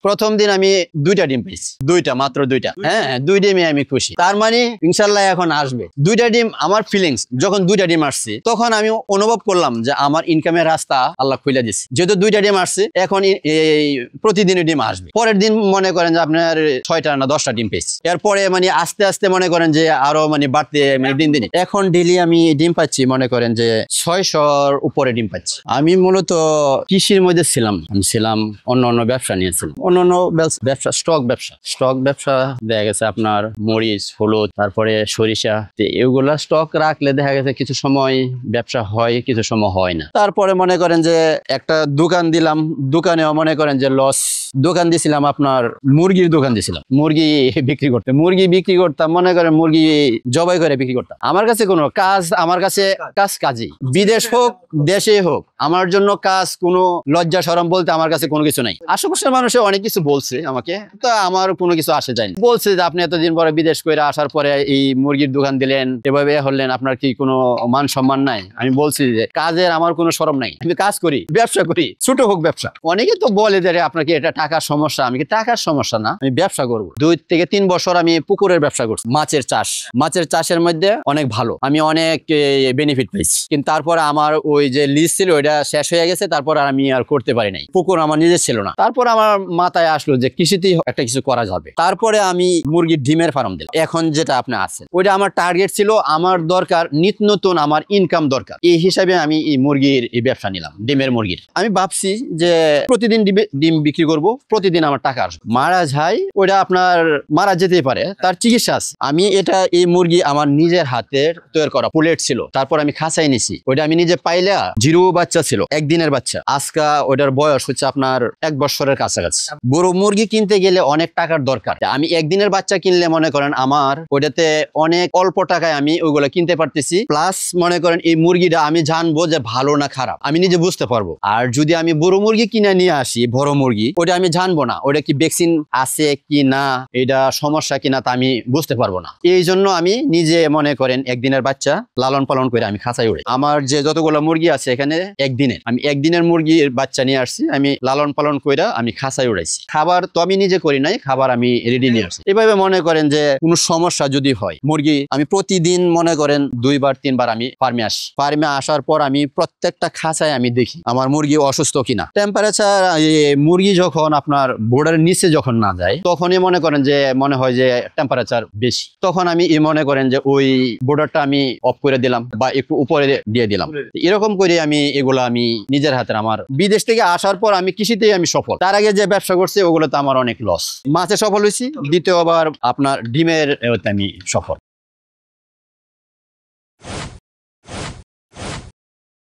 প্রথম দিন আমি 2টা ডিম পেয়েছি, মাত্র 2টা। হ্যাঁ, 2 ডিমে আমি খুশি। তার মানে ইনশাল্লাহ এখন আসবে 2টা ডিম। আমার ফিলিংস যখন 2টা ডিম আসছে তখন আমি অনুভব করলাম যে আমার ইনকামের রাস্তা আল্লাহ খুলে দিচ্ছে। যেহেতু 2টা ডিম আসছে, এখন এই প্রতিদিনই ডিম আসবে। পরের দিন মনে করেন যে আপনার 6টা না 10টা ডিম পেয়েছি। এরপরে মানে আস্তে আস্তে মনে করেন যে আরো মানে বাড়তে মানে দিন দিন এখন ডেইলি আমি ডিম পাচ্ছি মনে করেন যে 600-র উপরে ডিম পাচ্ছি। আমি মূলত কৃষির মধ্যে ছিলাম, আমি ছিলাম অন্য ব্যবসা নিয়েছিলাম, অন্য ব্যবসা, স্টক ব্যবসা দেখা গেছে আপনার মরিচ, হলুদ, তারপরে সরিষা, এগুলা স্টক রাখলে দেখা গেছে কিছু সময় ব্যবসা হয়, কিছু সময় হয় না। তারপরে মনে করেন যে একটা দোকান দিলাম, দোকানেও মনে করেন যে লস। দোকান দিয়েছিলাম আপনার মুরগির দোকান দিয়েছিলাম, মুরগি বিক্রি করতাম মনে করেন মুরগি জবাই করে বিক্রি করতাম। আমার কাছে কোনো কাজ, আমার কাছে কাজই, বিদেশ হোক দেশে হোক, আমার জন্য কাজ কোনো লজ্জা শরম বলতে আমার কাছে কোনো কিছু নাই। আশেপাশের মানুষে অনেক কিছু বলছে আমাকে, তা আমার কোনো কিছু আসে যায়নি। বলছে যে আপনি এতদিন পরে বিদেশ করে আসার পরে এই মুরগির দোকান দিলেন, এভাবে হলেন, আপনার কি কোনো মান সম্মান নাই? আমি বলছি যে কাজের আমার কোনো শরম নাই, আমি কাজ করি, ব্যবসা করি, ছোট হোক ব্যবসা। অনেকে তো বলে যে আপনার কি এটা টাকার সমস্যা। আমি কি টাকার সমস্যা না, আমি ব্যবসা করবো। 2 থেকে 3 বছর আমি পুকুরের ব্যবসা করছি, মাছের চাষের মধ্যে অনেক ভালো, আমি অনেক বেনিফিট পেয়েছি। কিন্তু তারপরে আমার ওই যে লিজ ছিল ওইটা শেষ হয়ে গেছে, তারপর আমি আর করতে পারি নাই। পুকুর আমার নিজের ছিল না। তারপর আমার মাথায় আসলো যে কৃষিতেই একটা কিছু করা যাবে। তারপরে আমি মুরগির ডিমের ফার্ম দিলাম। এখন যেটা আপনি আছেন ওইটা আমার টার্গেট ছিল, আমার দরকার নিত্য নতুন, আমার ইনকাম দরকার, এই হিসাবে আমি এই মুরগির এই ব্যবসা নিলাম, ডিমের মুরগির। আমি ভাবছি যে প্রতিদিন ডিম বিক্রি করব, প্রতিদিন আমার টাকা আসবে। মারা যায় ওইটা আপনার মারা যেতেই পারে, তার চিকিৎসা আছে। আমি এই মুরগি আমার নিজের হাতের তৈরি করা, পুলেট ছিল, তারপর আমি খাঁচাই নিছি। ওইটা আমি নিজে পাইলা, 0 বাচ্চা ছিল, 1 দিনের বাচ্চা। আজকা ওইটার বয়স হচ্ছে আপনার 1 বছরের কাছাকাছি। বড় মুরগি কিনতে গেলে অনেক টাকার দরকার। আমি 1 দিনের বাচ্চা কিনলে মনে করেন আমার ওইটাতে অনেক অল্প টাকায় আমি ওইগুলো কিনতে পারতেছি। প্লাস মনে করেন এই মুরগিটা আমি জানবো যে ভালো না খারাপ, আমি নিজে বুঝতে পারবো। আর যদি আমি বড় মুরগি কিনে নিয়ে আসি, বড় মুরগি, ওইটা আমি জানবো না ওইটা কি ভ্যাকসিন আছে কি না, এটা সমস্যা কিনা, তা আমি বুঝতে পারবো না। এই জন্য আমি নিজে মনে করেন 1 দিনের বাচ্চা লালন পালন করে আমি খাঁচাই উড়াই। আমার যে যতগুলো মুরগি আছে এখানে 1 দিনের, আমি 1 দিনের মুরগির বাচ্চা নিয়ে আসছি, আমি লালন পালন করে আমি খাঁচাই উড়াইছি। খাবার তো আমি নিজে করি নাই, খাবার আমি রেডি নিয়ে আসছি। এভাবে মনে করেন যে কোনো সমস্যা যদি হয়, মুরগি আমি প্রতিদিন মনে করেন 2-3 বার আমি ফার্মে আসি। ফার্মে আসার পর আমি প্রত্যেকটা খাঁচায় আমি দেখি আমার মুরগি অসুস্থ কিনা। টেম্পারেচার মুরগি যখন আপনার বোর্ডারের নিচে যখন না যায়, তখনই মনে করেন যে মনে হয় যে টেম্পারেচার বেশি, তখন আমি মনে করেন যে ওই বোর্ডারটা আমি অফ করে দিলাম বা একটু উপরে দিয়ে দিলাম। এরকম করে আমি এগুলো আমি নিজের হাতে, আমার বিদেশ থেকে আসার পর আমি কৃষিতেই আমি সফল। তার আগে যে ব্যবসা করছি ওগুলোতে আমার অনেক লস। মাছে সফল হয়েছি, দ্বিতীয়বার আপনার ডিমের আমি সফল।